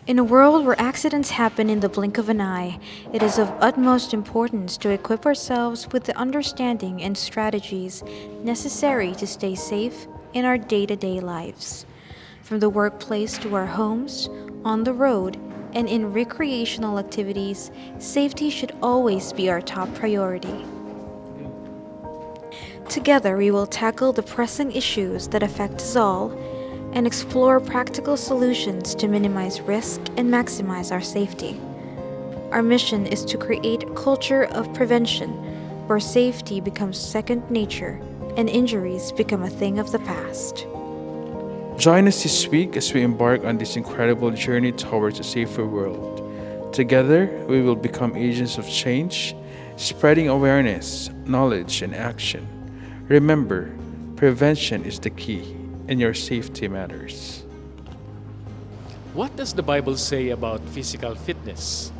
In a world where accidents happen in the blink of an eye, it is of utmost importance to equip ourselves with the understanding and strategies necessary to stay safe in our day to day lives. From the workplace to our homes, on the road, and in recreational activities, safety should always be our top priority. Together, we will tackle the pressing issues that affect us all and explore practical solutions to minimize risk and maximize our safety. Our mission is to create a culture of prevention where safety becomes second nature and injuries become a thing of the past. Join us this week as we embark on this incredible journey towards a safer world. Together, we will become agents of change, spreading awareness, knowledge, and action. Remember, prevention is the key, and your safety matters. What does the Bible say about physical fitness?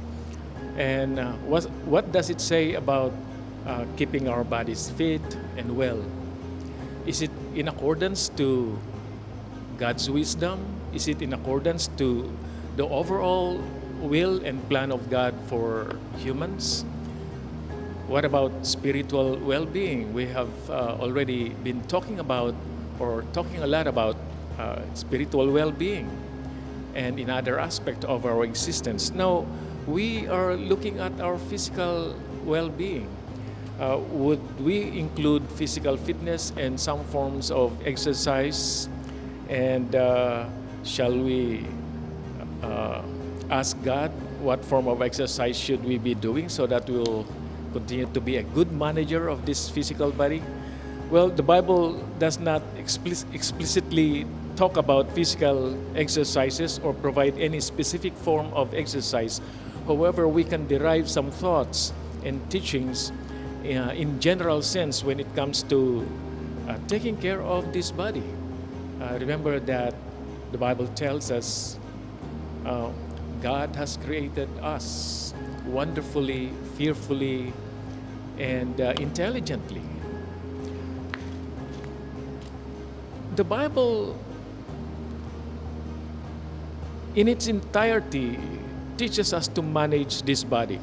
And what does it say about keeping our bodies fit and well? Is it in accordance to God's wisdom? Is it in accordance to the overall will and plan of God for humans? What about spiritual well-being? We have already been talking about or talking a lot about spiritual well-being and in other aspects of our existence. Now, we are looking at our physical well-being. Would we include physical fitness and some forms of exercise? And shall we ask God what form of exercise should we be doing so that we'll continue to be a good manager of this physical body? Well, the Bible does not explicitly talk about physical exercises or provide any specific form of exercise. However, we can derive some thoughts and teachings in general sense when it comes to taking care of this body. Remember that the Bible tells us God has created us wonderfully, fearfully, and intelligently. The Bible, in its entirety, teaches us to manage this body.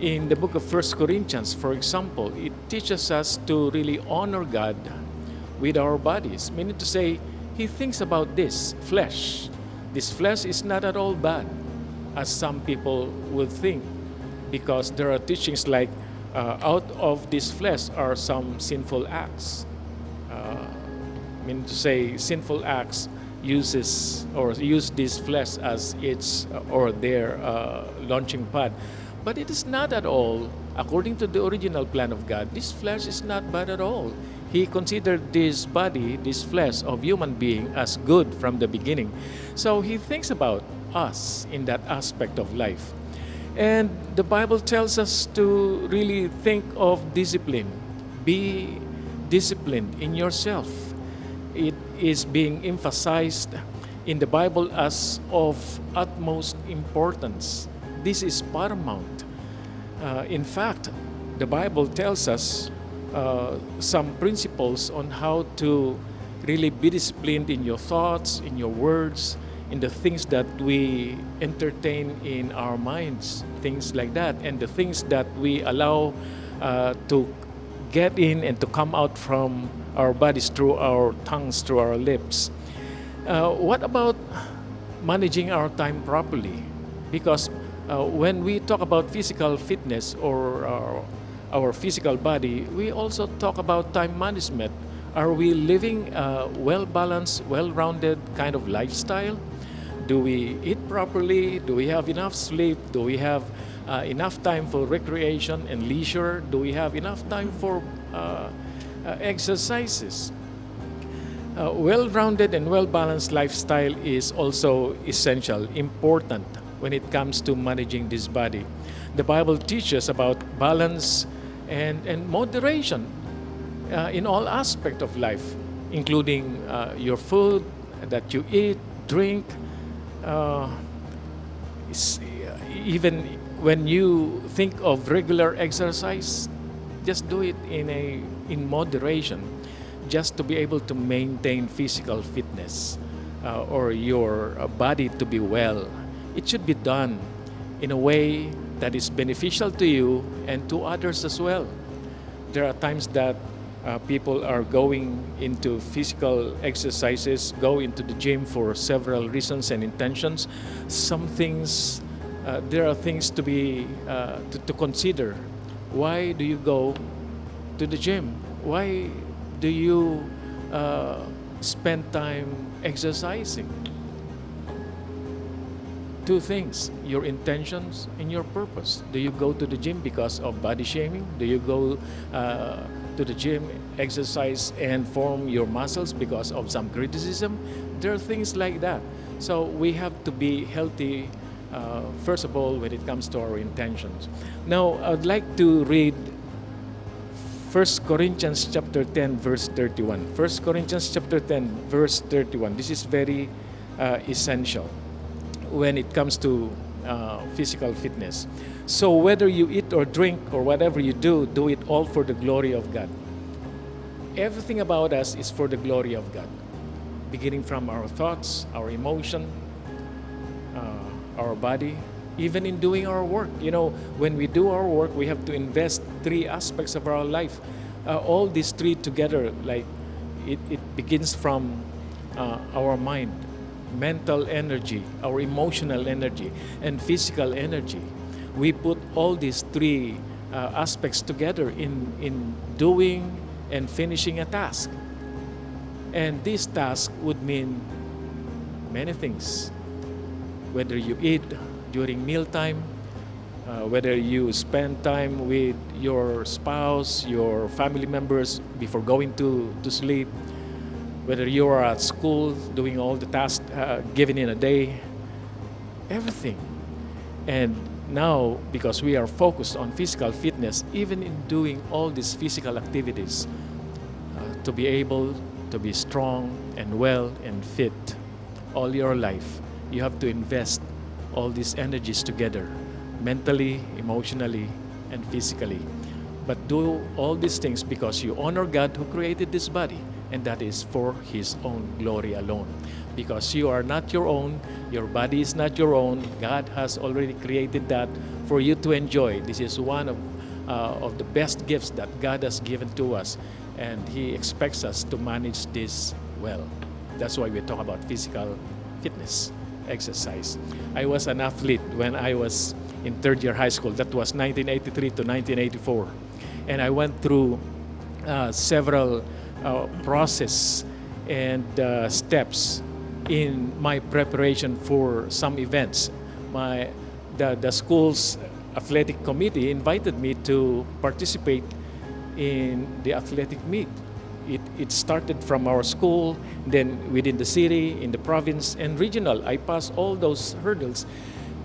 In the book of 1 Corinthians, for example, it teaches us to really honor God with our bodies, meaning to say, He thinks about this flesh. This flesh is not at all bad, as some people would think, because there are teachings like out of this flesh are some sinful acts. Meaning to say, sinful acts use this flesh as its or their launching pad. But it is not at all, according to the original plan of God, this flesh is not bad at all. He considered this body, this flesh of human being as good from the beginning. So He thinks about us in that aspect of life. And the Bible tells us to really think of discipline. Be disciplined in yourself. It is being emphasized in the Bible as of utmost importance. This is paramount. In fact, the Bible tells us some principles on how to really be disciplined in your thoughts, in your words, in the things that we entertain in our minds, things like that, and the things that we allow to get in and to come out from our bodies through our tongues, through our lips. What about managing our time properly? Because when we talk about physical fitness or our physical body, we also talk about time management. Are we living a well-balanced, well-rounded kind of lifestyle? Do we eat properly? Do we have enough sleep? Do we have enough time for recreation and leisure? Do we have enough time for exercises? Well-rounded and well-balanced lifestyle is also essential, important when it comes to managing this body. The Bible teaches about balance and moderation in all aspects of life, including your food that you eat, drink. Even when you think of regular exercise, just do it in moderation, just to be able to maintain physical fitness. or your body to be well, it should be done in a way that is beneficial to you and to others as well. There are times that people are going into physical exercises, go into the gym for several reasons and intentions. Some things, there are things to be to consider. Why do you go to the gym? Why do you spend time exercising? Two things: your intentions and your purpose. Do you go to the gym because of body shaming? Do you go to the gym, exercise, and form your muscles because of some criticism? There are things like that. So we have to be healthy, first of all, when it comes to our intentions. Now, I'd like to read 1 Corinthians chapter 10, verse 31. 1 Corinthians chapter 10, verse 31. This is very essential when it comes to physical fitness. So whether you eat or drink or whatever you do, do it all for the glory of God. Everything about us is for the glory of God, beginning from our thoughts, our emotion, our body, even in doing our work. You know, when we do our work, we have to invest three aspects of our life. All these three together, like it begins from our mind, mental energy, our emotional energy, and physical energy. We put all these three aspects together in doing and finishing a task. And this task would mean many things. Whether you eat during mealtime, whether you spend time with your spouse, your family members before going to sleep, whether you are at school doing all the tasks given in a day, everything. And now, because we are focused on physical fitness, even in doing all these physical activities, to be able to be strong and well and fit all your life, you have to invest all these energies together, mentally, emotionally, and physically. But do all these things because you honor God who created this body, and that is for His own glory alone. Because you are not your own, your body is not your own. God has already created that for you to enjoy. This is one of the best gifts that God has given to us, and He expects us to manage this well. That's why we talk about physical fitness, exercise. I was an athlete when I was in third year high school. That was 1983 to 1984. And I went through several process and steps in my preparation for some events. The school's athletic committee invited me to participate in the athletic meet. It started from our school, then within the city, in the province, and regional. I passed all those hurdles,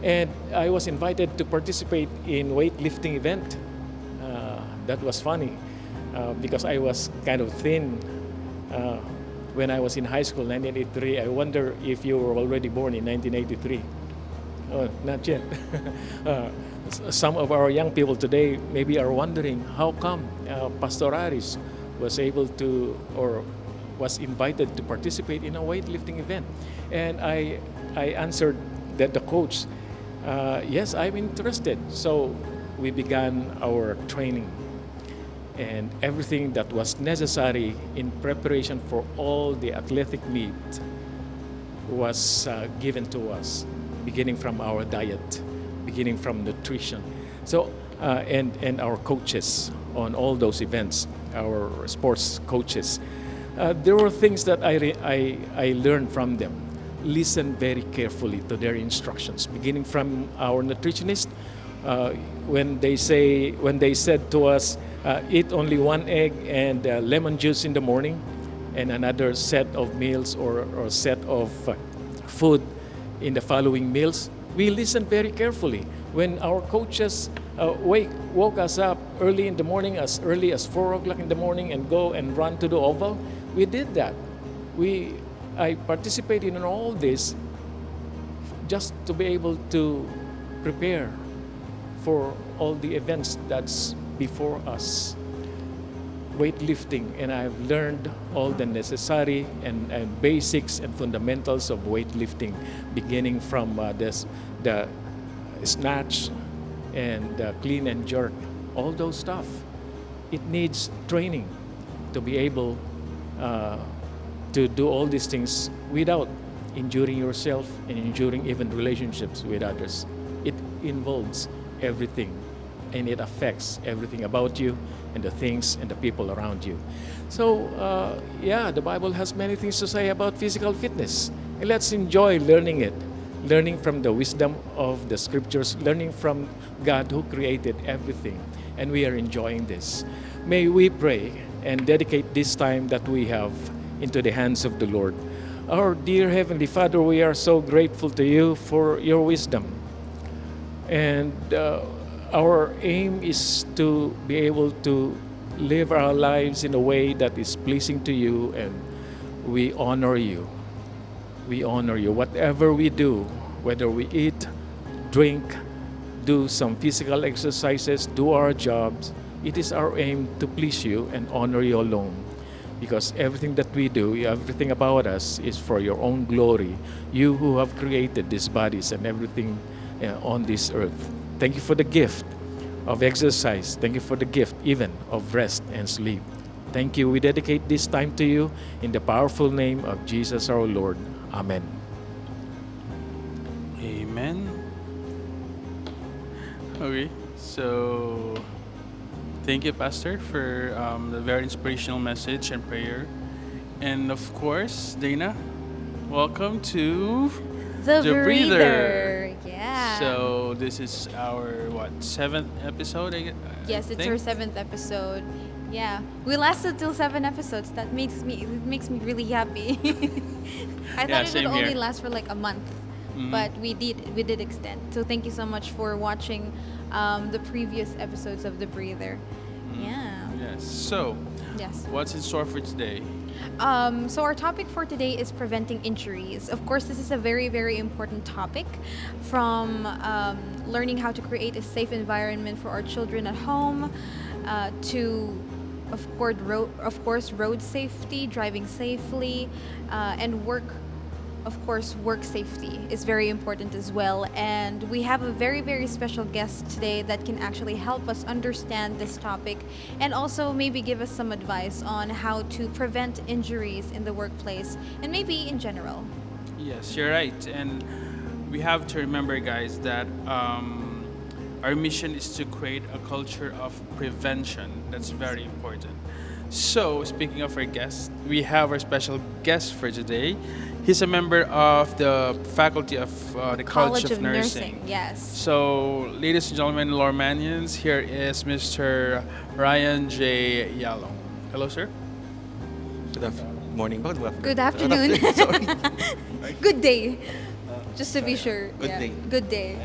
and I was invited to participate in weightlifting event. That was funny because I was kind of thin when I was in high school, 1983. I wonder if you were already born in 1983. Oh, not yet. Some of our young people today maybe are wondering how come Pastor Aris was able to or was invited to participate in a weightlifting event. And I answered that the coach, yes, I'm interested. So we began our training. And everything that was necessary in preparation for all the athletic meet was given to us, beginning from our diet, beginning from nutrition. So, and our coaches on all those events, our sports coaches. There were things that I learned from them. Listen very carefully to their instructions, beginning from our nutritionist. When they said to us, eat only one egg and lemon juice in the morning, and another set of meals or set of food in the following meals, we listened very carefully. When our coaches woke us up early in the morning, as early as 4 o'clock in the morning, and go and run to the oval, we did that. I participated in all this just to be able to prepare for all the events that's before us. weightlifting, and I've learned all the necessary and basics and fundamentals of weightlifting, beginning from the snatch and clean and jerk, all those stuff. It needs training to be able to do all these things without injuring yourself and injuring even relationships with others. It involves everything, and it affects everything about you and the things and the people around you. So, yeah, the Bible has many things to say about physical fitness. And let's enjoy learning it, learning from the wisdom of the scriptures, learning from God who created everything. And we are enjoying this. May we pray and dedicate this time that we have into the hands of the Lord. Our dear Heavenly Father, we are so grateful to you for your wisdom. And our aim is to be able to live our lives in a way that is pleasing to you, and we honor you. We honor you. Whatever we do, whether we eat, drink, do some physical exercises, do our jobs, it is our aim to please you and honor you alone. Because everything that we do, everything about us is for your own glory. You who have created these bodies and everything on this earth. Thank you for the gift of exercise. Thank you for the gift even of rest and sleep. Thank you. We dedicate this time to you in the powerful name of Jesus our Lord. Amen. Amen. Okay, so thank you, Pastor, for the very inspirational message and prayer. And of course, Dana, welcome to The Breather. breather. Yeah. So this is our seventh episode? Yes, it's our 7th episode. Yeah, we lasted till 7 episodes. That makes me really happy. I thought it would same only here. last for like a month, but we did extend. So thank you so much for watching the previous episodes of The Breather. Yeah. Yes. So, Yes. what's in store for today? So our topic for today is preventing injuries. Of course, this is a very, very important topic, from learning how to create a safe environment for our children at home, to of course road safety, driving safely, and work safety is very important as well. And we have a very, very special guest today that can actually help us understand this topic, and also maybe give us some advice on how to prevent injuries in the workplace and maybe in general. Yes, you're right. And we have to remember, guys, that our mission is to create a culture of prevention. That's very important. So, speaking of our guest, we have our special guest for today. He's a member of the faculty of the College of Nursing. Yes. So, ladies and gentlemen, Lormanians, here is Mr. Ryan J. Yalong. Hello, sir. Morning. Good afternoon. Sorry. Good day. Just to be sure. Good day. Good day.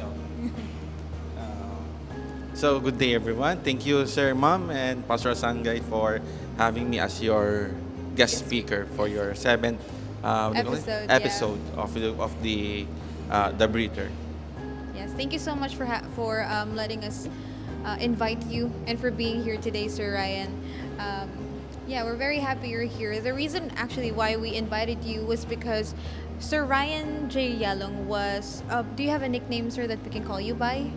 So, good day, everyone. Thank you, Sir Ma'am and Pastor Sangay, for having me as your guest speaker for your 7th what do you call it? Episode, of the Breather. Yes. Thank you so much for letting us invite you, and for being here today, Sir Ryan. Yeah, we're very happy you're here. The reason actually why we invited you was because Sir Ryan J. Yalong was. Do you have a nickname, sir, that we can call you by?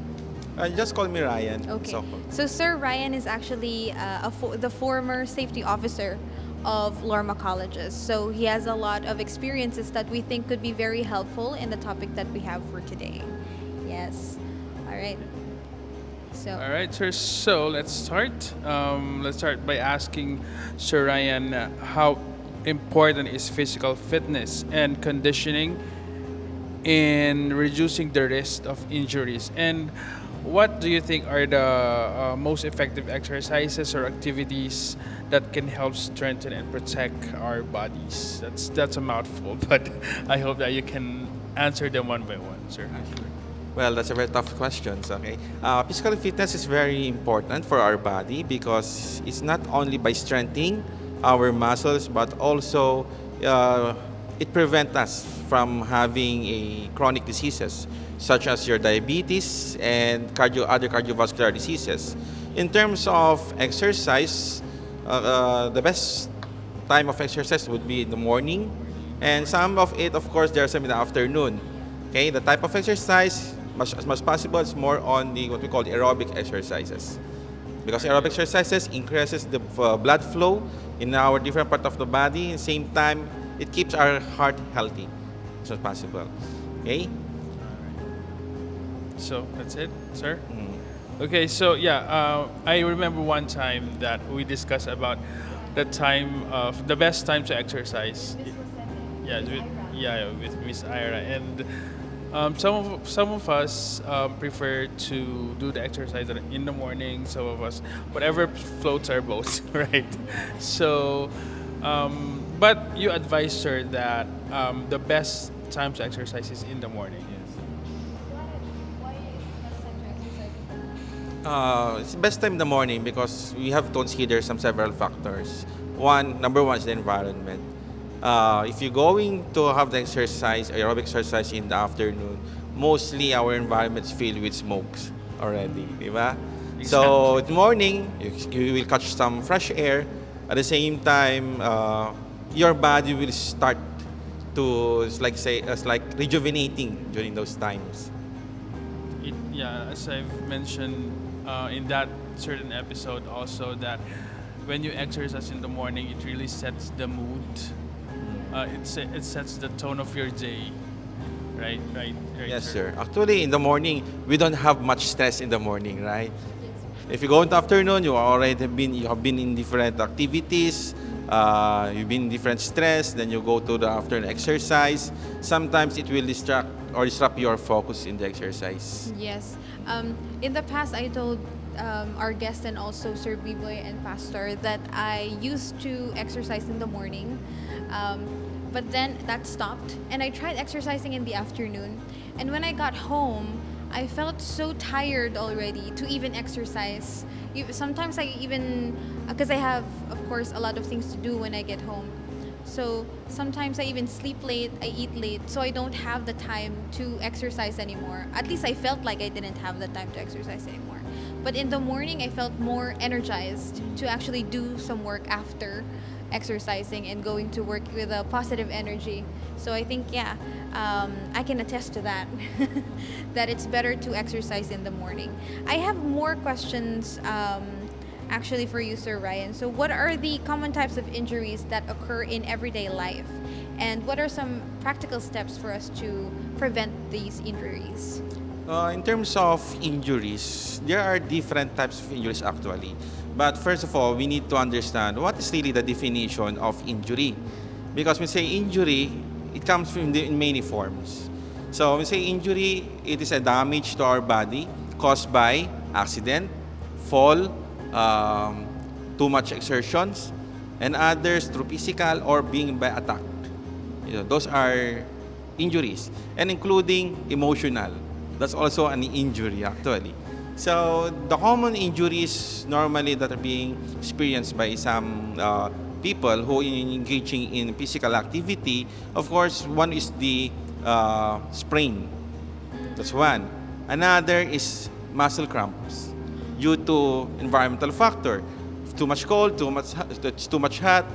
Just call me Ryan. Okay. So, So Sir Ryan is actually the former safety officer of Lorma colleges. So he has a lot of experiences that we think could be very helpful in the topic that we have for today. Yes. All right. So. All right, sir. So let's start. Let's start by asking Sir Ryan how important is physical fitness and conditioning in reducing the risk of injuries, and what do you think are the most effective exercises or activities that can help strengthen and protect our bodies? That's a mouthful, but I hope that you can answer them one by one, sir. well, that's a very tough question. Okay. Physical fitness is very important for our body because it's not only by strengthening our muscles, but also it prevents us from having a chronic diseases such as your diabetes and other cardiovascular diseases. In terms of exercise, the best time of exercise would be in the morning, and some of it, of course, there are some in the afternoon. Okay, the type of exercise, as much as possible, is more on the what we call the aerobic exercises, because aerobic exercises increases the blood flow in our different part of the body. At the same time, it keeps our heart healthy as much as possible. Okay. So that's it, sir. Mm. Okay, so yeah, I remember one time that we discussed about the time of the best time to exercise. With Miss Ira, and some of us prefer to do the exercise in the morning. Some of us, whatever floats our boats, right? So, but you advised her that the best time to exercise is in the morning. It's best time in the morning because we have to consider some several factors. Number one is the environment. If you're going to have the exercise, aerobic exercise in the afternoon, mostly our environment is filled with smokes already, di ba? So in the morning, you will catch some fresh air. At the same time, your body will start to, it's like rejuvenating during those times. As I've mentioned in that certain episode also, that when you exercise in the morning, it really sets the mood. It sets the tone of your day, right? Yes, sir. Actually, in the morning, we don't have much stress in the morning, right? If you go in the afternoon, you have been in different activities, you've been in different stress, then you go to the afternoon exercise. Sometimes it will distract or disrupt your focus in the exercise. Yes. In the past, I told our guest and also Sir B-Boy and Pastor that I used to exercise in the morning, but then that stopped, and I tried exercising in the afternoon. And when I got home, I felt so tired already to even exercise. Sometimes I even, because I have, of course, a lot of things to do when I get home. So sometimes I even sleep late, I eat late, so I don't have the time to exercise anymore. At least I felt like I didn't have the time to exercise anymore. But in the morning, I felt more energized to actually do some work after exercising and going to work with a positive energy. So I think, I can attest to that, that it's better to exercise in the morning. I have more questions actually for you, Sir Ryan. So what are the common types of injuries that occur in everyday life? And what are some practical steps for us to prevent these injuries? In terms of injuries, there are different types of injuries actually. But first of all, we need to understand what is really the definition of injury. Because when we say injury, it comes in many forms. So when we say injury, it is a damage to our body caused by accident, fall, too much exertions, and others through physical or being by attack. Those are injuries, and including emotional. That's also an injury actually. So the common injuries normally that are being experienced by some people who are engaging in physical activity, of course, one is the sprain. That's one. Another is muscle cramps due to environmental factor. Too much cold, too much hot.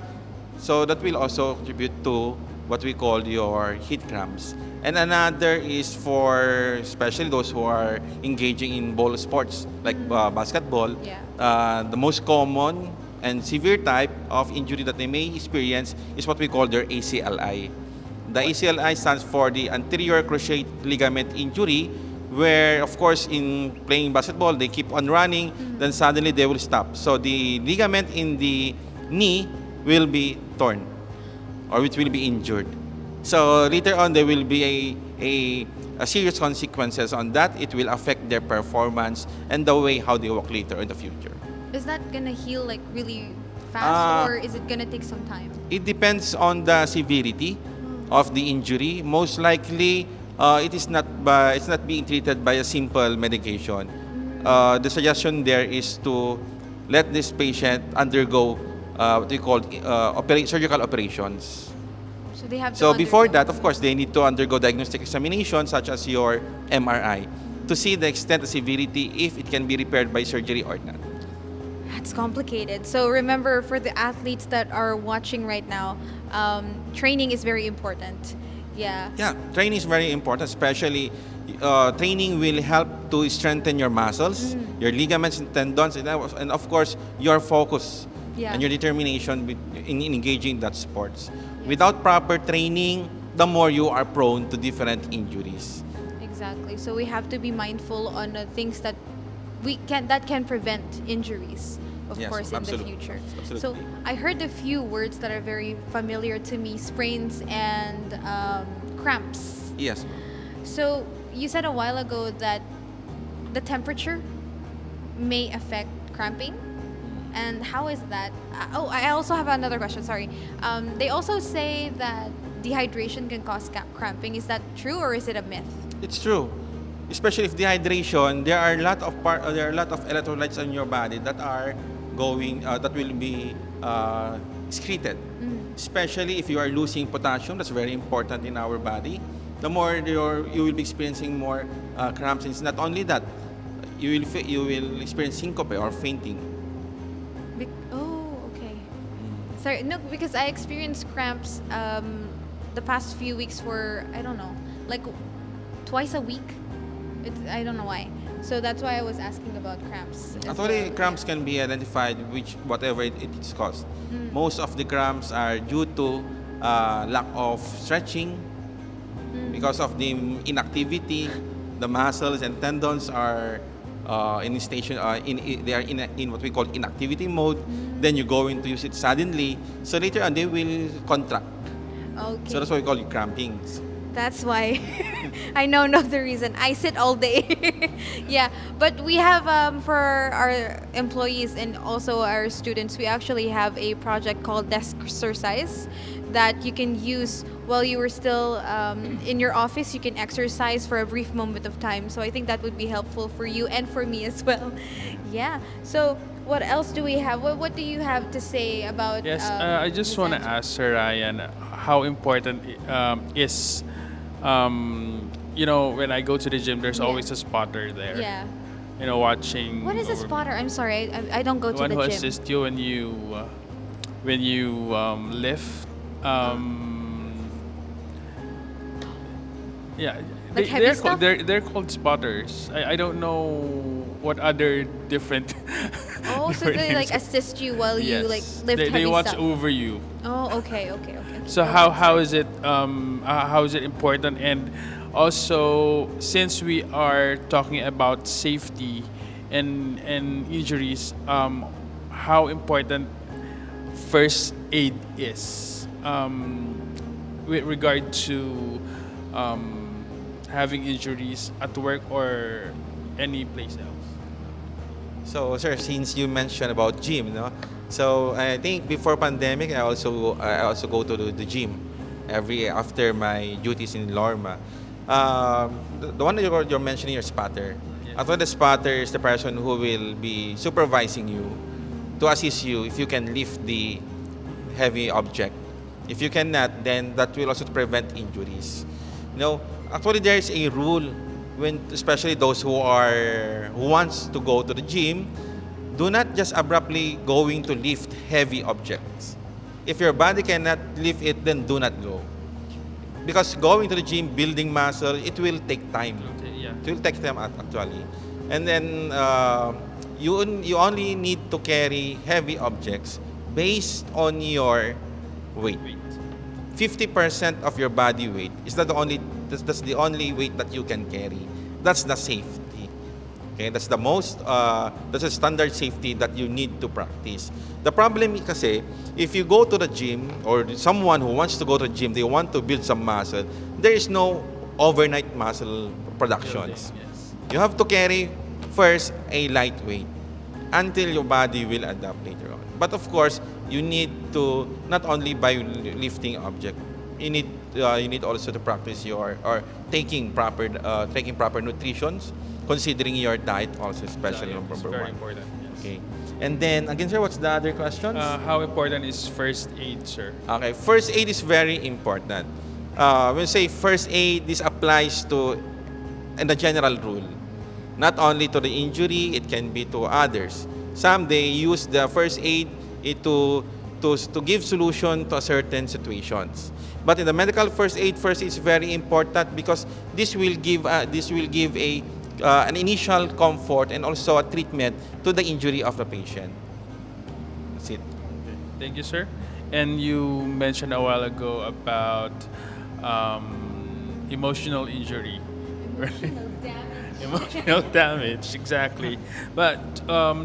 So that will also contribute to what we call your heat cramps. And another is for especially those who are engaging in ball sports like basketball. The most common and severe type of injury that they may experience is what we call their ACLI. The ACLI stands for the anterior cruciate ligament injury, where of course in playing basketball they keep on running, then suddenly they will stop. So the ligament in the knee will be torn or it will be injured. So later on there will be a serious consequences on that. It will affect their performance and the way how they walk later in the future. Is that gonna heal like really fast, or is it gonna take some time? It depends on the severity of the injury. Most likely, it's not being treated by a simple medication. The suggestion there is to let this patient undergo what we call surgical operations. So they have to So before undergo- that, of course, they need to undergo diagnostic examination such as your MRI to see the extent of severity if it can be repaired by surgery or not. It's complicated. So remember, for the athletes that are watching right now, training is very important. Yeah. Yeah, training is very important, especially training will help to strengthen your muscles, your ligaments and tendons, and of course, your focus Yeah. and your determination in engaging that sports. Without proper training, the more you are prone to different injuries. Exactly. So we have to be mindful on things that can prevent injuries, of Yes, course, in the absolutely. future. So Absolutely. I heard a few words that are very familiar to me: sprains and cramps. Yes. So you said a while ago that the temperature may affect cramping. And how is that? Oh, I also have another question. Sorry. They also say that dehydration can cause cramping. Is that true, or is it a myth? It's true. Especially if dehydration, there are a lot of electrolytes in your body that are that will be excreted. Especially if you are losing potassium, that's very important in our body. The more you will be experiencing more cramps. And it's not only that, you will experience syncope or fainting. Oh, okay. Sorry, no, because I experienced cramps the past few weeks for, I don't know, like twice a week. I don't know why. So that's why I was asking about cramps. As Actually, well. cramps can be identified whatever it is caused. Most of the cramps are due to lack of stretching because of the inactivity. The muscles and tendons are in station they are in what we call inactivity mode. Then you go into use it suddenly, so later on they will contract. Okay. So that's why we call it crampings. That's why I know the reason. I sit all day. Yeah, but we have for our employees and also our students, we actually have a project called desk exercise that you can use while you were still in your office. You can exercise for a brief moment of time. So I think that would be helpful for you and for me as well. Yeah. So what else do we have? What do you have to say about? Yes, I just this want to answer? ask Sir Ryan how important is, when I go to the gym, there's Yeah. always a spotter there. Yeah. Watching. What is a over me. spotter? I'm sorry, I don't go The to one the who gym. assists you when you lift. Yeah, Like heavy they're stuff? they're called spotters. I don't know what other different. Oh, so different they like names. assist you while you Yes. like lift they heavy watch stuff. over you. Oh, okay. So how is it important, and also since we are talking about safety and injuries, how important first aid is with regard to having injuries at work or any place else. So, sir, since you mentioned about gym, no? So I think before pandemic, I also go to the gym every after my duties in Lorma. The one that you're mentioning, your spotter. Yes. I thought the spotter is the person who will be supervising you to assist you if you can lift the heavy object. If you cannot, then that will also prevent injuries. Actually, there is a rule when, especially those who wants to go to the gym, do not just abruptly going to lift heavy objects. If your body cannot lift it, then do not go. Because going to the gym, building muscle, it will take time. Yeah. It will take time actually. And then you only need to carry heavy objects based on your weight. 50% of your body weight is that's the only weight that you can carry. That's the safety. Okay, that's a standard safety that you need to practice. The problem kasi, if you go to the gym or someone who wants to go to the gym, they want to build some muscle, there is no overnight muscle productions. Yes. You have to carry first a light weight until your body will adapt later on. But of course, you need to not only by lifting object, you need also to practice taking proper nutritions, considering your diet also, especially Yeah, number it's very one. important. Yes. Okay. And then again, sir, what's the other questions? How important is first aid, sir? Okay, first aid is very important. When we say first aid, this applies to, and the general rule, not only to the injury, it can be to others. some they use the first aid to give solution to a certain situations. But in the medical first aid, first is very important because this will give a an initial comfort and also a treatment to the injury of the patient. That's it. Thank you, sir. And you mentioned a while ago about emotional injury. Emotional damage, exactly. But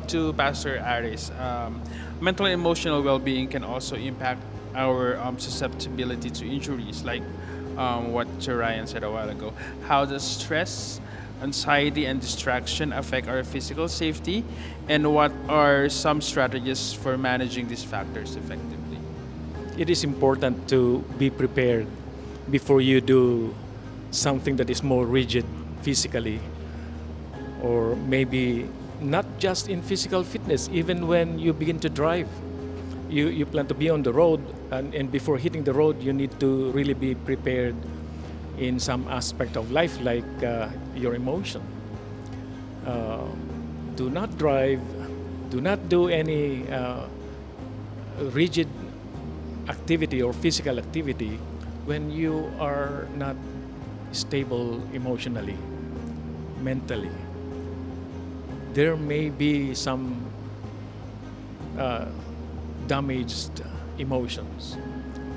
to Pastor Aris, mental and emotional well-being can also impact our susceptibility to injuries, like what Sir Ryan said a while ago. How does stress, anxiety, and distraction affect our physical safety, and what are some strategies for managing these factors effectively? It is important to be prepared before you do something that is more rigid physically, or maybe not just in physical fitness, even when you begin to drive. You plan to be on the road, and before hitting the road, you need to really be prepared in some aspect of life, like your emotion. Do not drive, do not do any rigid activity or physical activity when you are not stable emotionally, mentally. There may be some damaged emotions,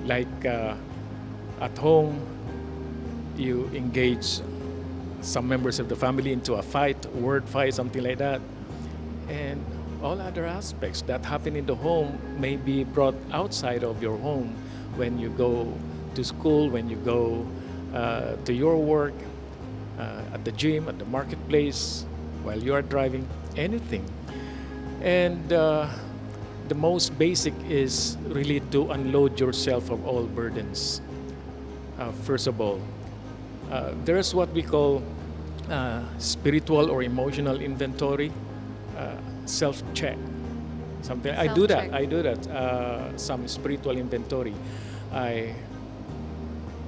like at home you engage some members of the family into a fight, word fight, something like that, and all other aspects that happen in the home may be brought outside of your home when you go to school, when you go to your work, at the gym, at the marketplace, while you are driving, anything. And the most basic is really to unload yourself of all burdens. First of all, there's what we call spiritual or emotional inventory, self-check. Something I do that. Self-check. I do that. Some spiritual inventory.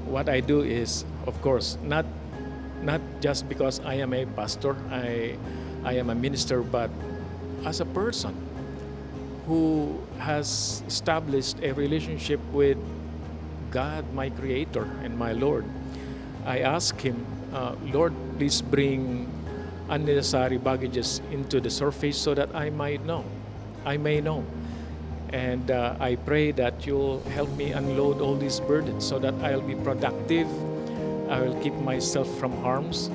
What I do is, of course, not just because I am a pastor, I am a minister, but as a person who has established a relationship with God, my Creator and my Lord. I ask Him, Lord, please bring unnecessary baggages into the surface so that I may know. And I pray that you'll help me unload all these burdens so that I'll be productive. I will keep myself from harms.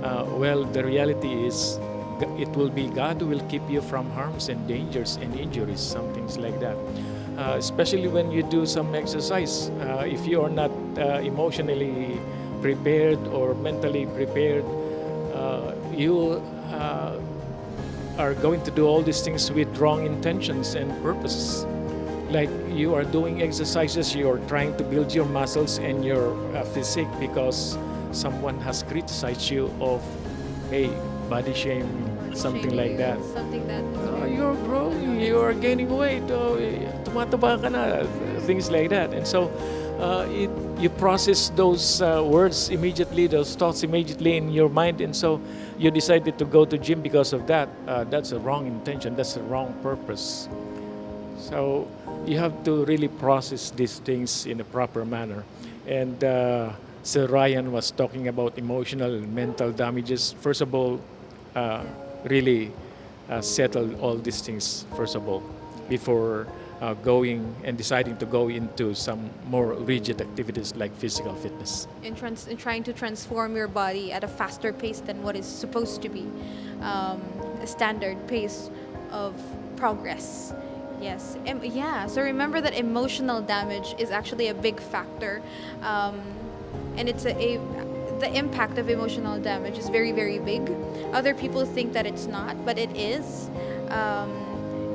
Well, the reality is it will be God who will keep you from harms and dangers and injuries, some things like that. Especially when you do some exercise. If you are not emotionally prepared or mentally prepared, you are going to do all these things with wrong intentions and purposes. Like you are doing exercises, you are trying to build your muscles and your physique because someone has criticized you of, hey, body shame, something like that. Something that You're growing, you are gaining weight, tumataba ka na, things like that. And so you process those words immediately, those thoughts immediately in your mind, and so you decided to go to gym because of that. That's a wrong intention, that's a wrong purpose. So you have to really process these things in a proper manner. And Sir Ryan was talking about emotional and mental damages. First of all, really settle all these things first of all before going and deciding to go into some more rigid activities like physical fitness. in trying to transform your body at a faster pace than what is supposed to be a standard pace of progress. Yes. Yeah. So remember that emotional damage is actually a big factor, and it's the impact of emotional damage is very, very big. Other people think that it's not, but it is.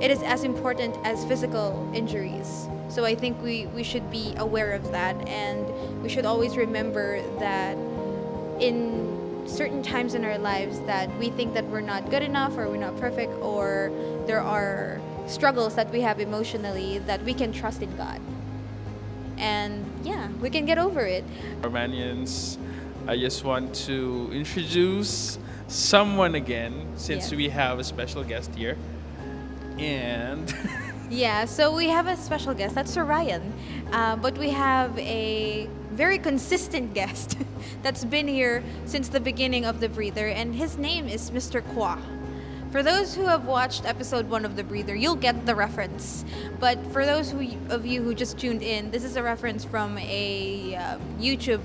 It is as important as physical injuries. So I think we should be aware of that, and we should always remember that in certain times in our lives that we think that we're not good enough or we're not perfect, or there are struggles that we have emotionally, that we can trust in God. And yeah, we can get over it. Romanians, I just want to introduce someone again, since Yeah. we have a special guest here. And Yeah, so we have a special guest. That's Sir Ryan. But we have a very consistent guest that's been here since the beginning of The Breather, and his name is Mr. Kwa. For those who have watched episode 1 of The Breather, you'll get the reference. But for those of you who just tuned in, this is a reference from a YouTube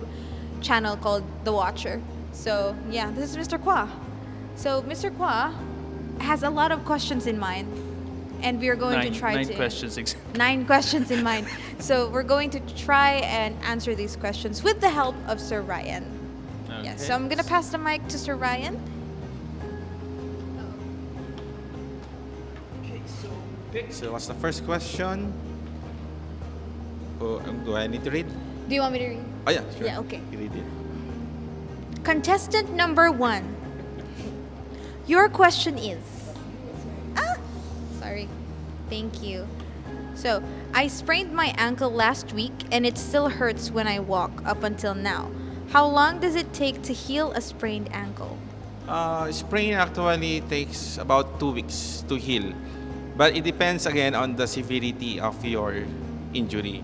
channel called The Watcher. So, yeah, this is Mr. Kwa. So, Mr. Kwa has a lot of questions in mind, and we are going to try nine to... questions. 9 questions in mind. So, we're going to try and answer these questions with the help of Sir Ryan. Yeah, so I'm going to pass the mic to Sir Ryan. So what's the first question? Oh, do I need to read? Do you want me to read? Oh yeah, sure. Yeah, okay. You read it. Contestant number 1. Your question is... Sorry. Thank you. So, I sprained my ankle last week and it still hurts when I walk up until now. How long does it take to heal a sprained ankle? Sprain actually takes about 2 weeks to heal. But it depends again on the severity of your injury.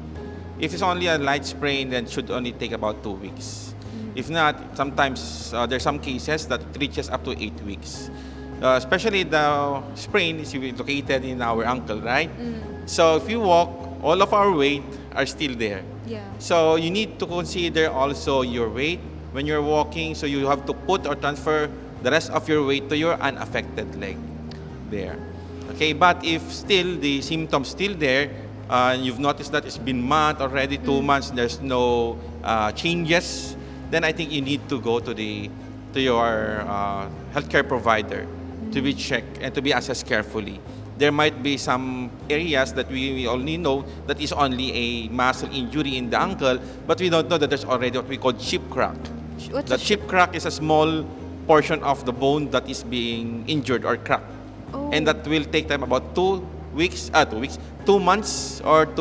If it's only a light sprain, then it should only take about 2 weeks. If not, sometimes there's some cases that it reaches up to 8 weeks. Especially the sprain is located in our ankle, right? So if you walk, all of our weight are still there. Yeah. So you need to consider also your weight when you're walking. So you have to put or transfer the rest of your weight to your unaffected leg there. Okay, but if still the symptoms still there, you've noticed that it's been month already, 2 months, there's no changes, then I think you need to go to your healthcare provider to be checked and to be assessed carefully. There might be some areas that we only know that is only a muscle injury in the ankle, but we don't know that there's already what we call chip crack. What's The a chip crack is a small portion of the bone that is being injured or cracked. Oh. And that will take time about 2 months or up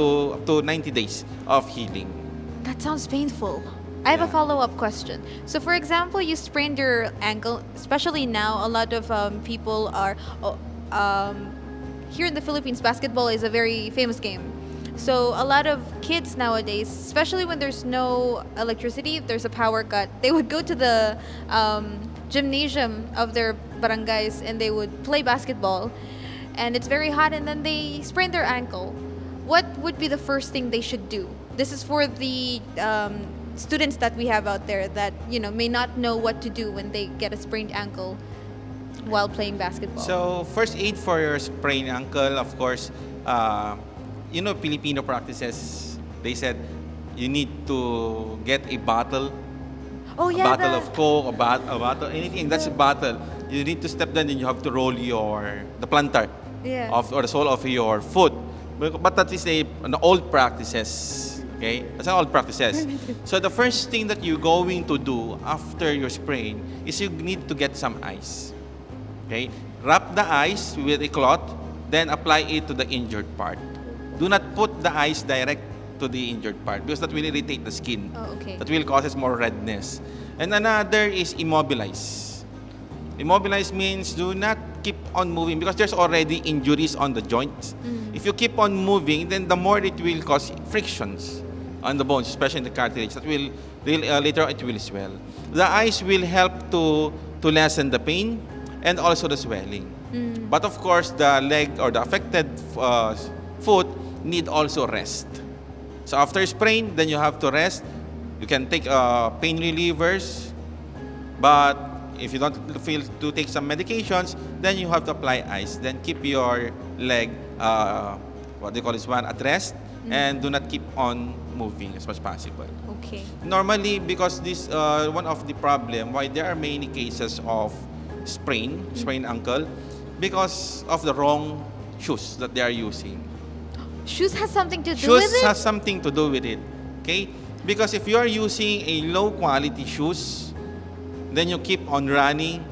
to 90 days of healing. That sounds painful. I have a follow-up question. So, for example, you sprained your ankle, especially now, a lot of people are... here in the Philippines, basketball is a very famous game. So, a lot of kids nowadays, especially when there's no electricity, there's a power cut, they would go to the gymnasium of their barangays and they would play basketball. And it's very hot and then they sprain their ankle. What would be the first thing they should do? This is for the students that we have out there that may not know what to do when they get a sprained ankle while playing basketball. So, first aid for your sprained ankle, of course, Filipino practices, they said you need to get a bottle. Oh, A yeah, bottle of Coke, a bottle, anything that's a bottle. You need to step down and you have to roll the plantar Yeah. or the sole of your foot. But that is an old practices. Okay, that's an old practices. So the first thing that you're going to do after your sprain is you need to get some ice. Okay, wrap the ice with a cloth, then apply it to the injured part. Do not put the ice direct to the injured part because that will irritate the skin. Oh, okay. That will causes more redness. And another is immobilize. Immobilize means do not keep on moving because there's already injuries on the joints. If you keep on moving, then the more it will cause frictions on the bones, especially in the cartilage. That will later on it will swell. The ice will help to lessen the pain and also the swelling. But of course, the leg or the affected foot need also rest. So after sprain, then you have to rest. You can take pain relievers, but if you don't feel to take some medications, then you have to apply ice. Then keep your leg, what they call this one, at rest, and do not keep on moving as much as possible. Okay. Normally, because this one of the problem why there are many cases of sprained ankle, because of the wrong shoes that they are using. Shoes has something to do with Shoes it? has something to do with it. Okay? Because if you are using a low quality shoes, then you keep on running.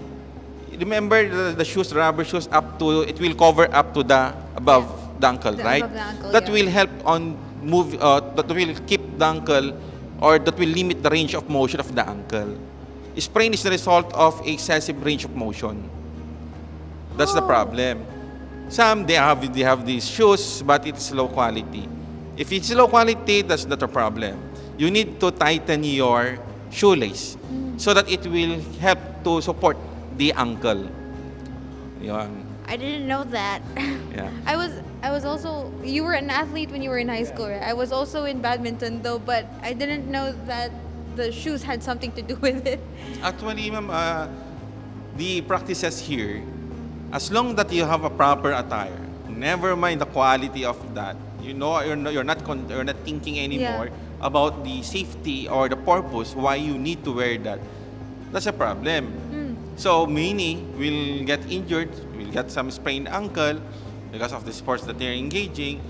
Remember the shoes, rubber shoes, it will cover up to the above the ankle, right? Above the ankle, that yeah. will help on that will keep the ankle or that will limit the range of motion of the ankle. Sprain is the result of excessive range of motion. That's the problem. Some they have these shoes, but it's low quality. If it's low quality, that's not a problem. You need to tighten your shoelace so that it will help to support the ankle. Yun. I didn't know that. Yeah. I was also, you were an athlete when you were in high school, right? I was also in badminton though, but I didn't know that the shoes had something to do with it. Actually, ma'am, the practices here, as long that you have a proper attire, never mind the quality of that. You know, you're not thinking anymore about the safety or the purpose why you need to wear that. That's a problem. So many will get injured, will get some sprained ankle because of the sports that they're engaging.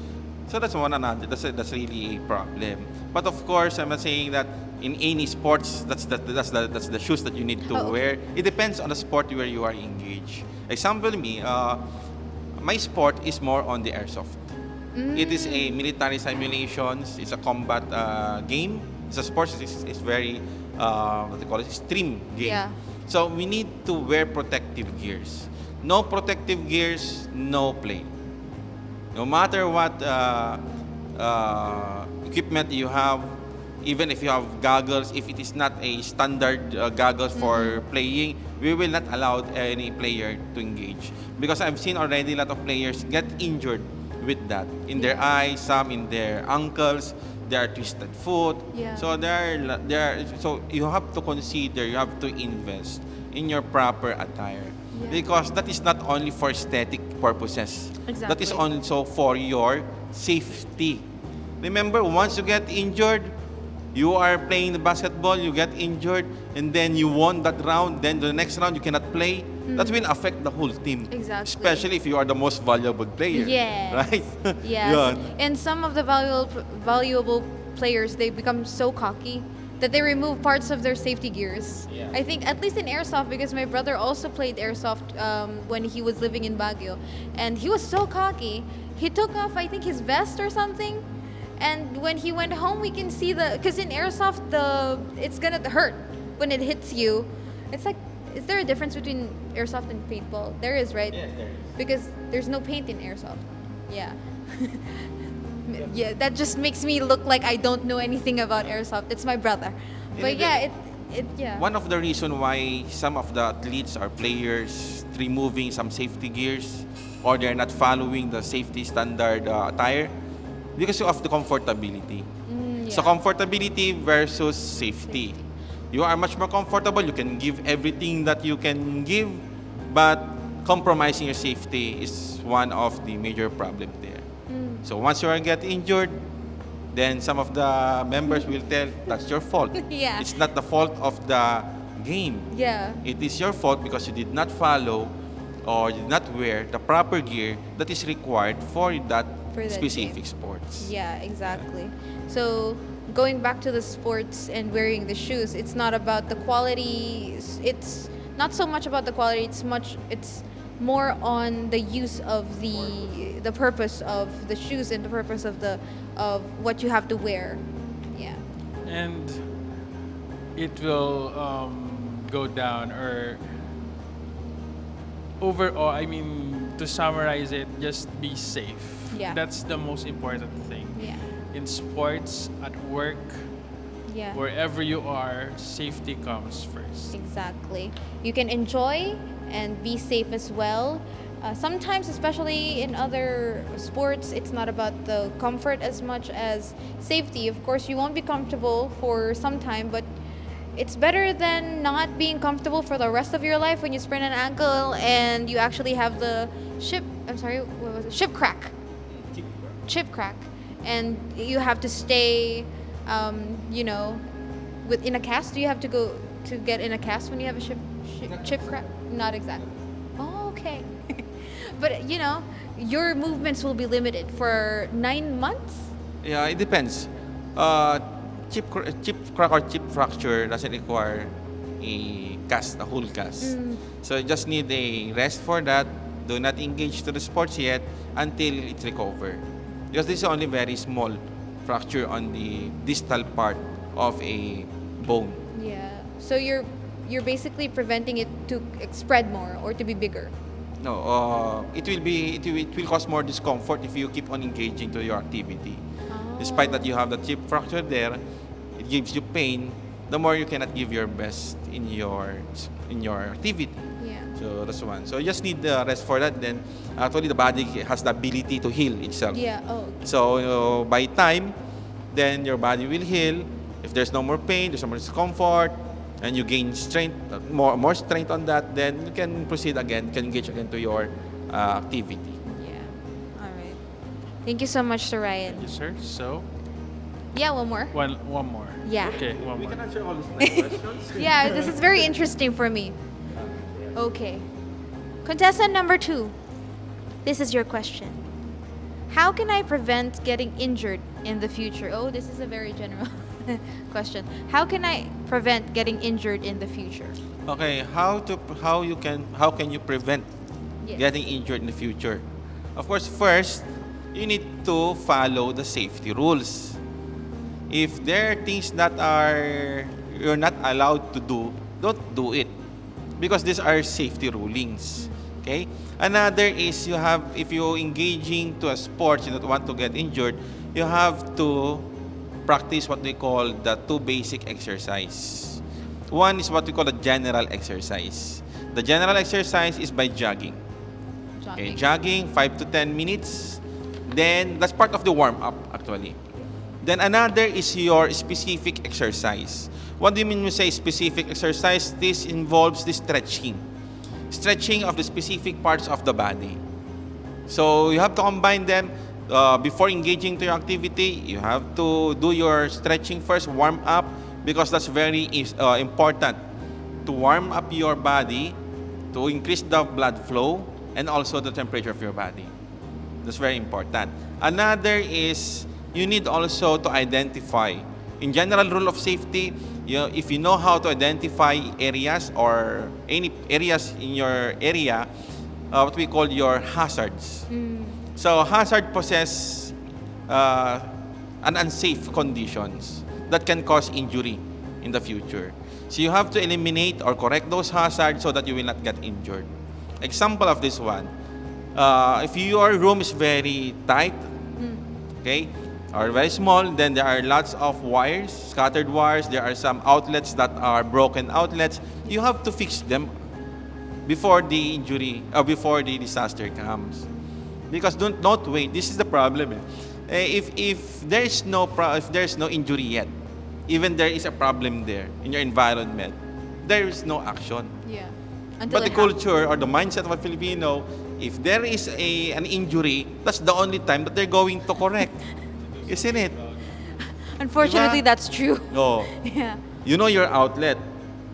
So that's one another. That's really a problem. But of course, I'm not saying that in any sports that's the shoes that you need to wear. It depends on the sport where you are engaged. Example, me, my sport is more on the airsoft. It is a military simulations. It's a combat game. It's a sport. It's very what they call it, extreme game. Yeah. So we need to wear protective gears. No protective gears, no play. No matter what equipment you have, even if you have goggles, if it is not a standard goggles for playing, we will not allow any player to engage. Because I've seen already a lot of players get injured with that. In their eyes, some in their ankles, their twisted foot. Yeah. So so you have to consider, you have to invest in your proper attire. Yeah. Because that is not only for aesthetic purposes. That is Exactly. also for your safety. Remember, once you get injured, you are playing the basketball, you get injured, and then you won that round, then the next round you cannot play. That will affect the whole team. Exactly. Especially if you are the most valuable player. Yes. Right? Yes. Yun. And some of the valuable players, they become so cocky that they remove parts of their safety gears. Yeah. I think at least in airsoft, because my brother also played airsoft when he was living in Baguio, and he was so cocky. He took off, I think, his vest or something, and when he went home, we can see because in airsoft, it's gonna hurt when it hits you. It's like, is there a difference between airsoft and paintball? There is, right? Yes, there is. Because there's no paint in airsoft. Yeah. Yeah, that just makes me look like I don't know anything about airsoft. It's my brother. But yeah, yeah. One of the reason why some of the athletes or players removing some safety gears or they're not following the safety standard attire because of the comfortability. So Yeah. comfortability versus safety. You are much more comfortable, you can give everything that you can give, but compromising your safety is one of the major problems there. So once you are get injured, then some of the members will tell that's your fault. Yeah. It's not the fault of the game. Yeah. It is your fault because you did not follow or did not wear the proper gear that is required for that For that specific game. sports. Yeah, exactly. So going back to the sports and wearing the shoes, it's not about the quality. It's not so much about the quality. It's more on the use of the purpose of the shoes and the purpose of what you have to wear. Yeah. And it will go down, or overall, I mean, to summarize it, just be safe. Yeah. That's the most important thing. Yeah. In sports, at work, Yeah. wherever you are, safety comes first. Exactly. You can enjoy and be safe as well. Sometimes, especially in other sports, it's not about the comfort as much as safety. Of course, you won't be comfortable for some time, but it's better than not being comfortable for the rest of your life when you sprain an ankle and you actually have the ship crack. Chip crack. And you have to stay, in a cast. Do you have to go to get in a cast when you have a chip crack? Not exactly. Oh, okay. But, your movements will be limited for 9 months? Yeah, it depends. Chip crack or chip fracture doesn't require a whole cast. So you just need a rest for that. Do not engage to the sports yet until it's recovered. Because this is only very small fracture on the distal part of a bone. Yeah. So you're basically preventing it to spread more or to be bigger. No, it will cause more discomfort if you keep on engaging to your activity. Despite that you have the chip fracture there, it gives you pain. The more you cannot give your best in your activity. Yeah. So that's one. So you just need the rest for that. Then actually the body has the ability to heal itself. Yeah. Oh. Okay. So by time, then your body will heal. If there's no more pain, there's no more discomfort, and you gain strength, more strength on that, then you can proceed again, can engage again to your activity. Yeah. All right. Thank you so much, Sir Ryan. Yes, sir. So, Yeah. One more. one more. Yeah. Okay, one We more. can answer all these 9 questions. Yeah. This is very interesting for me. Okay. Contestant number 2. This is your question. How can I prevent getting injured in the future? Oh, this is a very general question. How can I prevent getting injured in the future? Okay, how can you prevent Yes. getting injured in the future? Of course, first you need to follow the safety rules. If there are things that you're not allowed to do, don't do it, because these are safety rulings. Okay. Another is if you're engaging to a sport, you don't want to get injured, you have to practice what we call the 2 basic exercise. One is what we call the general exercise. The general exercise is by jogging. Okay, jogging 5 to 10 minutes. Then that's part of the warm up actually. Then another is your specific exercise. What do you mean when you say specific exercise? This involves the stretching. Stretching of the specific parts of the body. So you have to combine them. Before engaging to your activity, you have to do your stretching first, warm up, because that's very important to warm up your body, to increase the blood flow, and also the temperature of your body. That's very important. Another is you need also to identify. In general rule of safety, if you know how to identify areas or any areas in your area, what we call your hazards. So hazard possess an unsafe conditions that can cause injury in the future. So you have to eliminate or correct those hazards so that you will not get injured. Example of this one, if your room is very tight, okay, or very small, then there are lots of wires, scattered wires, there are some outlets that are broken outlets. You have to fix them before the injury or before the disaster comes. Because don't wait. This is the problem. If there's no injury yet, even there is a problem there in your environment, there is no action. Yeah. But the culture or the mindset of a Filipino, if there is an injury, that's the only time that they're going to correct. Isn't it? Unfortunately, Diba? that's true. No. Yeah. You know your outlet,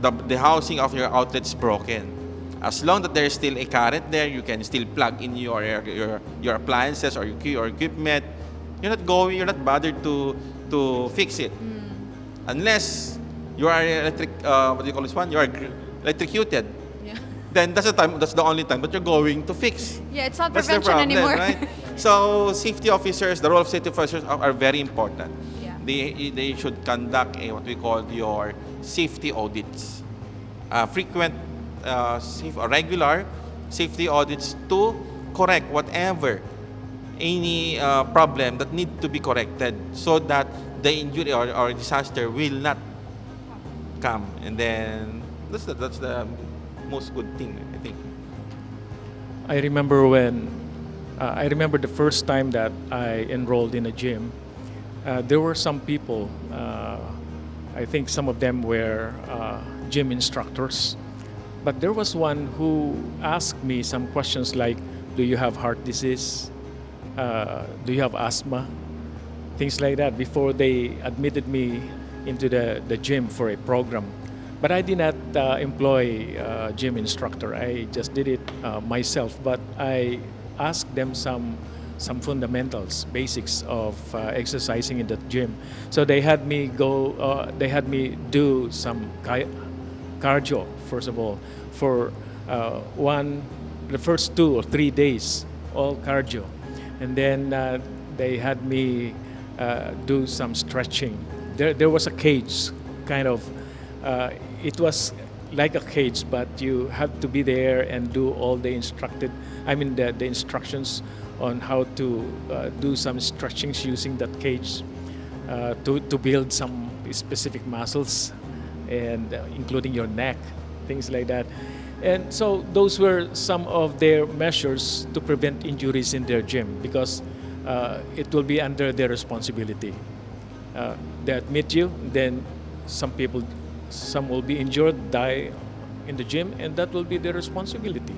the housing of your outlet is broken. As long that there's still a current there, you can still plug in your appliances or your equipment. You're not bothered to fix it, unless you are what do you call this one? You are electrocuted. Yeah. Then that's the only time that you're going to fix. Yeah, it's not That's the prevention problem, anymore. right? So safety officers, the role of safety officers are very important. Yeah. They should conduct what we call your safety audits, frequent, regular safety audits to correct whatever any problem that need to be corrected, so that the injury or disaster will not come. And then that's the most good thing, I think. I remember the first time that I enrolled in a gym. There were some people, I think some of them were gym instructors, but there was one who asked me some questions like, do you have heart disease? Do you have asthma? Things like that before they admitted me into the gym for a program. But I did not employ a gym instructor. I just did it myself. But I asked them some fundamentals, basics of exercising in the gym. So they had me do some cardio first of all for the first 2 or 3 days, all cardio, and then they had me do some stretching. There was a cage, kind of. It was like a cage, but you have to be there and do all the the instructions on how to do some stretchings using that cage to build some specific muscles, and including your neck, things like that. And so those were some of their measures to prevent injuries in their gym, because it will be under their responsibility. They admit you, then some will be injured, die in the gym, and that will be their responsibility.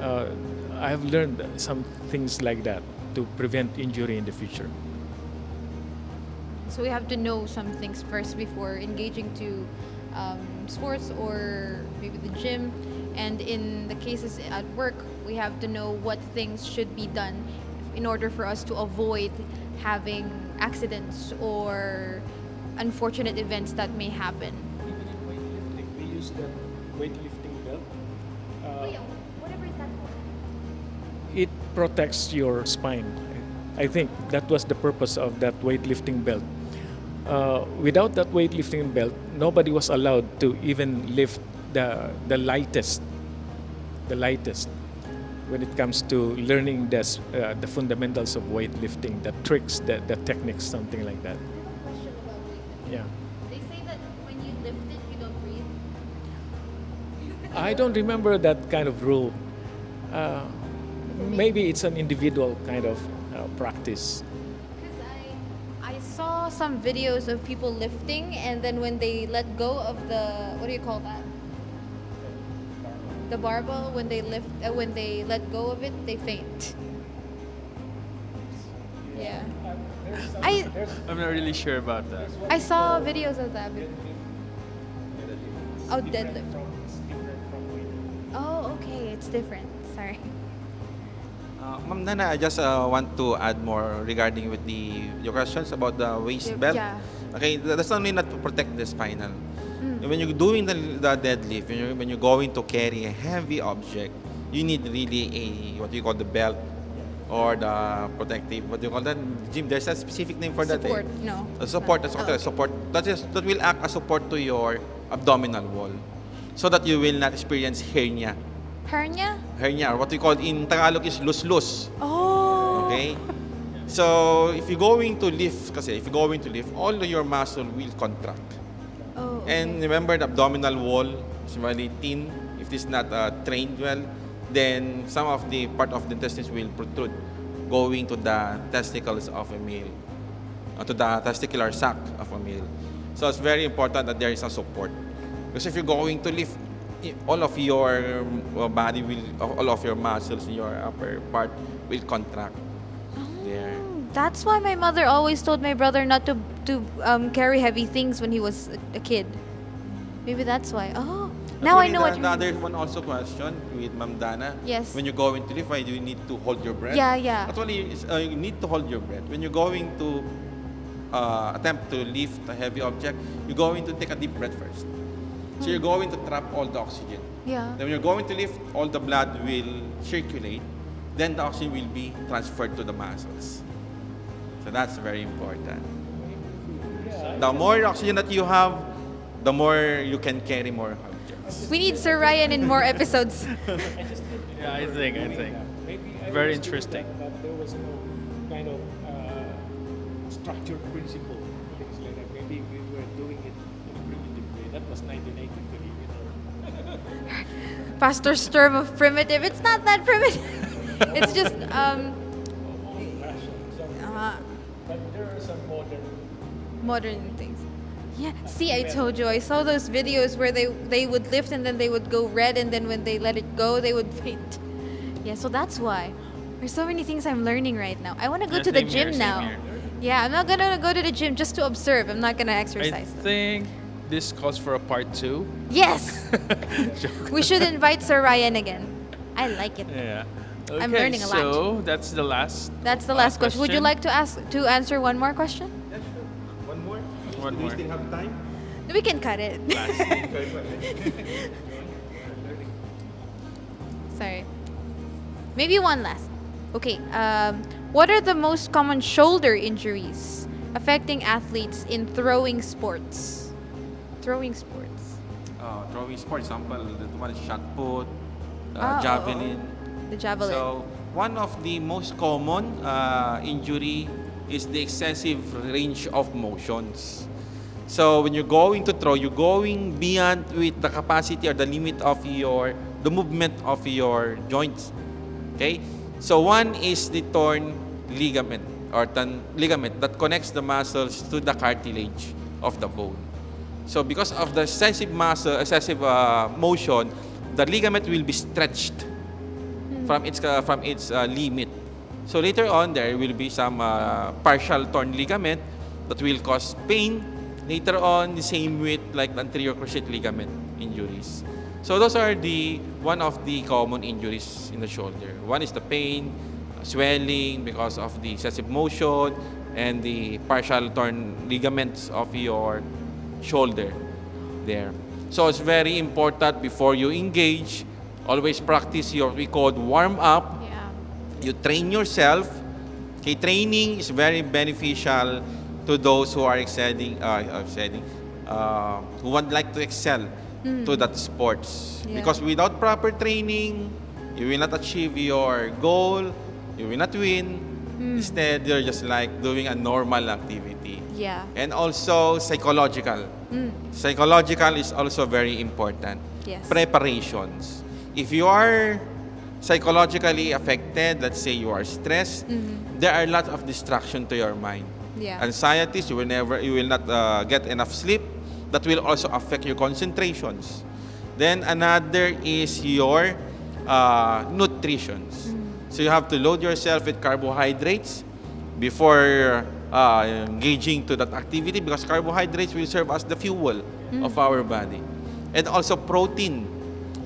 I have learned some things like that to prevent injury in the future. So we have to know some things first before engaging to sports or maybe the gym. And in the cases at work, we have to know what things should be done in order for us to avoid having accidents or unfortunate events that may happen. Even in weightlifting, we use the weightlifting belt. Whatever is that for? It protects your spine. I think that was the purpose of that weightlifting belt. Without that weightlifting belt, nobody was allowed to even lift the lightest when it comes to learning the fundamentals of weightlifting, the tricks, the techniques, something like that. I have a question about weightlifting. Yeah. They say that when you lift it, you don't breathe. I don't remember that kind of rule. Maybe it's an individual kind of practice. Because I saw some videos of people lifting, and then when they let go of the, what do you call that? The barbell, when they let go of it, they faint. Yeah. I'm not really sure about that. I saw videos of that. Oh, deadlift. Oh, okay, it's different. Sorry. Ma'am Nana, I just want to add more regarding with your questions about the waist belt. Yeah. Okay, that's only not to protect the spinal. When you're doing the deadlift, when you're going to carry a heavy object, you need really what you call the belt or the protective. What do you call that? Jim, there's a specific name for that. Support, no. Support. That's okay. support. That will act as support to your abdominal wall, so that you will not experience hernia. Hernia? Hernia, or what we call in Tagalog is lus-lus. Oh. Okay? So, if you're going to lift, all of your muscle will contract. Oh. Okay. And remember, the abdominal wall is really thin. If it's not trained well, then some of the part of the intestines will protrude, going to the testicles of a male, to the testicular sac of a male. So, it's very important that there is a support. Because if you're going to lift, all of your body all of your muscles in your upper part will contract. There. That's why my mother always told my brother not to carry heavy things when he was a kid. Maybe that's why. Oh, now I Actually, know what you the mean. other one also question with Ma'am Dana. Yes. When you're going to lift, why do you need to hold your breath? Yeah. Actually, you need to hold your breath. When you're going to attempt to lift a heavy object, you're going to take a deep breath first. So you're going to trap all the oxygen. Yeah. Then when you're going to lift, all the blood will circulate. Then the oxygen will be transferred to the muscles. So that's very important. The more oxygen that you have, the more you can carry more objects. We need Sir Ryan in more episodes. Yeah, I think. Maybe I Very understood interesting. that, but there was no kind of structured principle, things like that. Maybe we were doing it in a primitive way. That was 1983, Pastor Sturm of primitive. It's not that primitive. It's just But there are some modern things. Yeah. See, I told you. I saw those videos where they would lift and then they would go red, and then when they let it go, they would faint. Yeah. So that's why. There's so many things I'm learning right now. I want to go Yeah, to the same gym here, same now. here. Yeah, I'm not gonna go to the gym just to observe. I'm not gonna I exercise. think this calls for a part 2. Yes. We should invite Sir Ryan again. I like it. Yeah. Okay, I'm learning a lot. So that's the last. That's the last question. Would you like to answer one more question? Yeah, sure. One more? One Do more. we still have time? We can cut it. Sorry. Maybe one last. Okay. What are the most common shoulder injuries affecting athletes in throwing sports? Throwing sports. throwing sport, example, the one is shot put, Oh. javelin. The javelin. So one of the most common injury is the excessive range of motions. So when you're going to throw, you're going beyond with the capacity or the limit of the movement of your joints. Okay? So one is the torn ligament or ligament that connects the muscles to the cartilage of the bone. So because of the excessive motion, the ligament will be stretched from its limit. So later on, there will be some partial torn ligament that will cause pain. Later on, the same with like the anterior cruciate ligament injuries. So those are one of the common injuries in the shoulder. One is the pain, swelling because of the excessive motion, and the partial torn ligaments of your shoulder there. So it's very important before you engage, always practice what we call warm up. Yeah. You train yourself. Okay, training is very beneficial to those who are who would like to excel to that sports. Yeah. Because without proper training, you will not achieve your goal, you will not win. Instead, you're just like doing a normal activity. Yeah. And also psychological. Psychological is also very important. Yes. Preparations. If you are psychologically affected, let's say you are stressed, there are lots of distraction to your mind. Yeah. Anxieties, you will not get enough sleep. That will also affect your concentrations. Then another is your nutritions. So you have to load yourself with carbohydrates before engaging to that activity, because carbohydrates will serve as the fuel of our body. And also protein.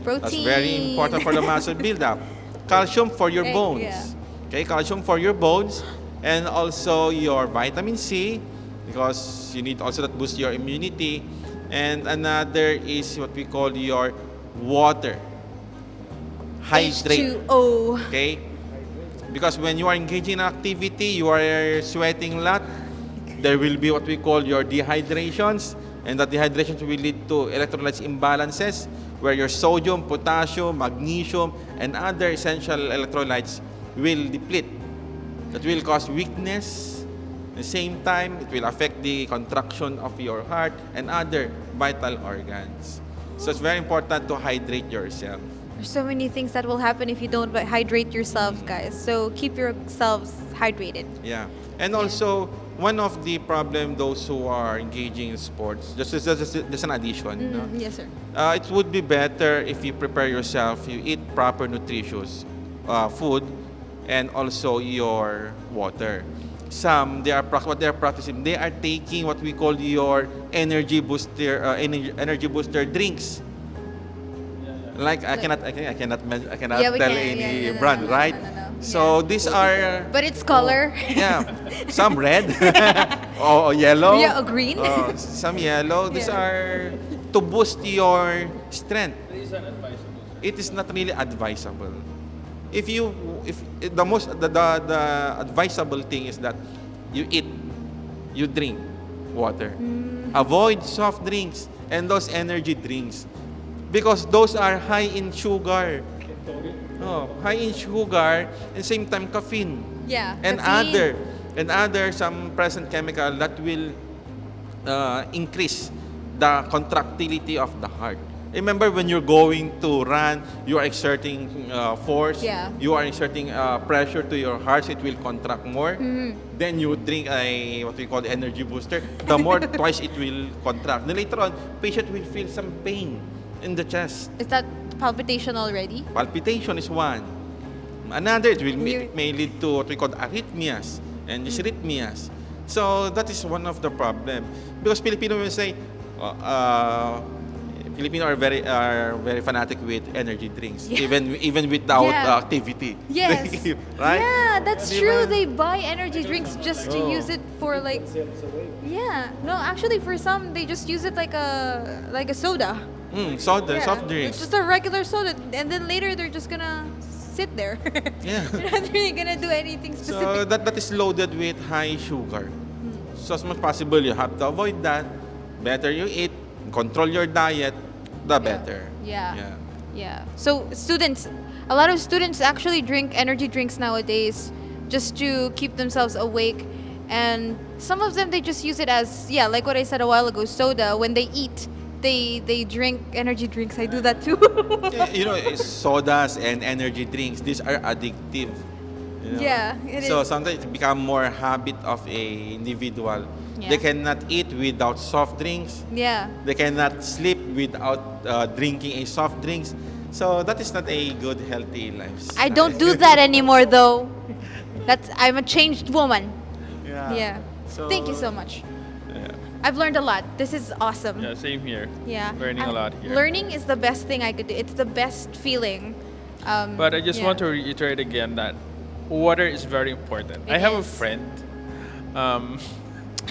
Protein. That's very important for the muscle buildup. Calcium for your bones. Yeah. Okay, calcium for your bones. And also your vitamin C, because you need also that boost your immunity. And another is what we call your water. Hydrate. H2O. Okay? Because when you are engaging in activity, you are sweating a lot, there will be what we call your dehydrations, and that dehydrations will lead to electrolytes imbalances, where your sodium, potassium, magnesium, and other essential electrolytes will deplete. That will cause weakness. At the same time, it will affect the contraction of your heart and other vital organs. So it's very important to hydrate yourself. There's so many things that will happen if you don't hydrate yourself, guys. So keep yourselves hydrated. Yeah. And also, one of the problem those who are engaging in sports, just an addition, no? Yes, sir. It would be better if you prepare yourself, you eat proper nutritious food, and also your water. Some, what they are practicing, they are taking what we call your energy booster drinks. Like I cannot Yeah, we tell can. any Yeah, no, brand, no, right? no. So these are But it's color. yeah, some red or yellow. Yeah, or green. Some yellow. These Yeah. are to boost your strength. It is not really advisable. If the advisable thing is that you eat, you drink water. Avoid soft drinks and those energy drinks, because those are high in sugar. High in sugar and same time caffeine. Yeah. And caffeine. other some present chemical that will increase the contractility of the heart. Remember, when you're going to run, you are exerting force. Yeah. You are exerting pressure to your heart, so it will contract more. Then you drink what we call the energy booster. The more, twice it will contract. Then later on, patient will feel some pain in the chest. Is that palpitation already? Palpitation is one. Another, it may lead to what we call arrhythmias and dysrhythmias. So that is one of the problem. Because Filipino will say, Filipino are very fanatic with energy drinks, even without Yeah. activity. Yes. Right? Yeah, that's Di true. ba? They buy energy drinks just to use it for like. Yeah. No, actually, for some, they just use it like a soda. Soda, Yeah. soft drinks. It's just a regular soda, and then later they're just gonna sit there. Yeah. They're not really gonna do anything So specific. that is loaded with high sugar. So as much possible, you have to avoid that. Better you eat, control your diet, the better. Yeah. Yeah. Yeah. So students, a lot of students actually drink energy drinks nowadays just to keep themselves awake. And some of them they just use it as, yeah, like what I said a while ago, soda. When they eat, they drink energy drinks. I do that too. Sodas and energy drinks, these are addictive. Yeah, it So is. sometimes it become more habit of a individual. Yeah. They cannot eat without soft drinks. Yeah. They cannot sleep without drinking a soft drinks. So that is not a good healthy lifestyle. I don't do that anymore though. I'm a changed woman. Yeah. So, Thank you so much. yeah. I've learned a lot. This is awesome. Yeah, same here. Yeah. Learning a lot here. Learning is the best thing I could do. It's the best feeling. But I just yeah. want to reiterate again that water is very important. I It have a is. friend. Um,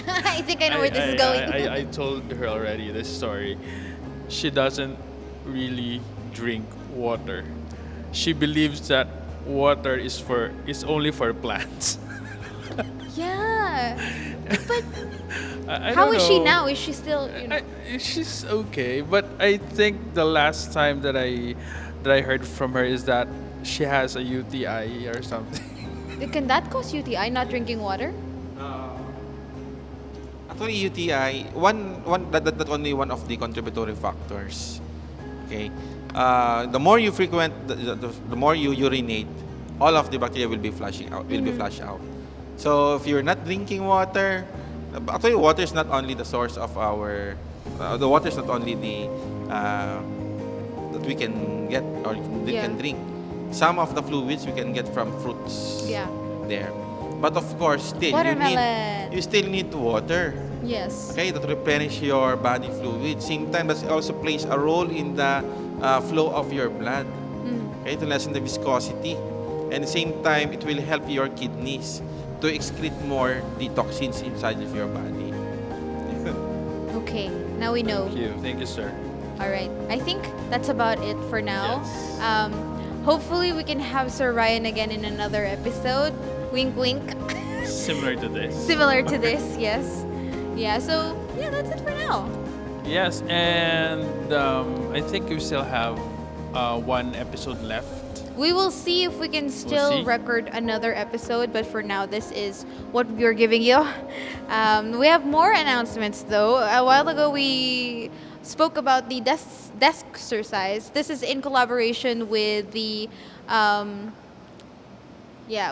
I think I know where this is going. I told her already this story. She doesn't really drink water. She believes that water is only for plants. Yeah. But I how don't is she know. now? Is she still, you know? She's okay, but I think the last time that I heard from her is that she has a UTI or something. Can that cause UTI, not drinking water? Actually, UTI, that's only one of the contributory factors. Okay, the more you frequent, the more you urinate, all of the bacteria will be flushing out. Will be flushed out. So if you're not drinking water, actually, water is not only the source of our. The water is not only the that we can get or we Yeah. can drink. Some of the fluids we can get from fruits. Yeah. There, but of course, still Watermelon. you still need water. Yes. Okay, to replenish your body fluid. Same time, that also plays a role in the flow of your blood. Okay, to lessen the viscosity. And at the same time, it will help your kidneys to excrete more the toxins inside of your body. Okay, now we know. Thank you, sir. All right. I think that's about it for now. Yes. Hopefully, we can have Sir Ryan again in another episode. Wink, wink. Similar to this. Similar to this, yes. Yeah, so, yeah, that's it for now. Yes, and I think we still have one episode left. We will see if we can still see. record another episode, but for now, this is what we're giving you. We have more announcements, though. A while ago, we spoke about the desk exercise. This is in collaboration with the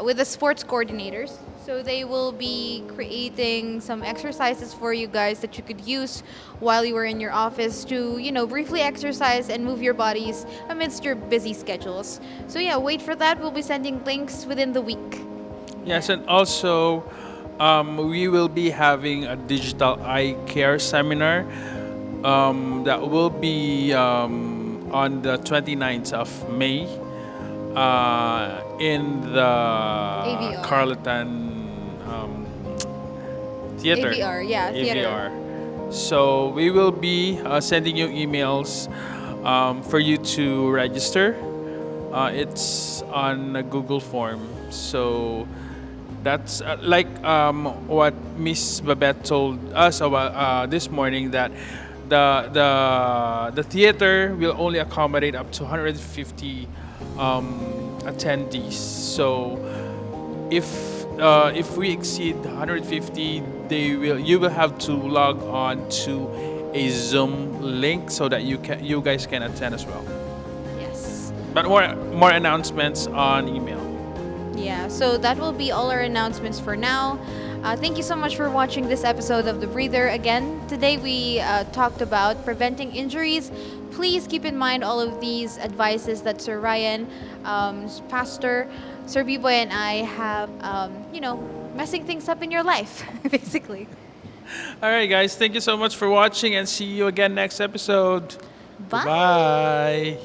with the sports coordinators. So they will be creating some exercises for you guys that you could use while you were in your office to, briefly exercise and move your bodies amidst your busy schedules. So yeah, wait for that. We'll be sending links within the week. Yes, and also we will be having a digital eye care seminar that will be on the 29th of May in the AVR. Carleton Theater. AVR, yeah, theater. AVR. So we will be sending you emails for you to register. It's on a Google form. So that's like what Miss Babette told us about this morning, that the theater will only accommodate up to 150 attendees. So if we exceed 150, you will have to log on to a Zoom link so that you guys can attend as well. Yes. But more announcements on email. Yeah, so that will be all our announcements for now. Thank you so much for watching this episode of The Breather. Again, today we talked about preventing injuries. Please keep in mind all of these advices that Sir Ryan, Pastor, Sir B-Boy, and I have, messing things up in your life, basically. All right, guys. Thank you so much for watching, and see you again next episode. Bye. Bye.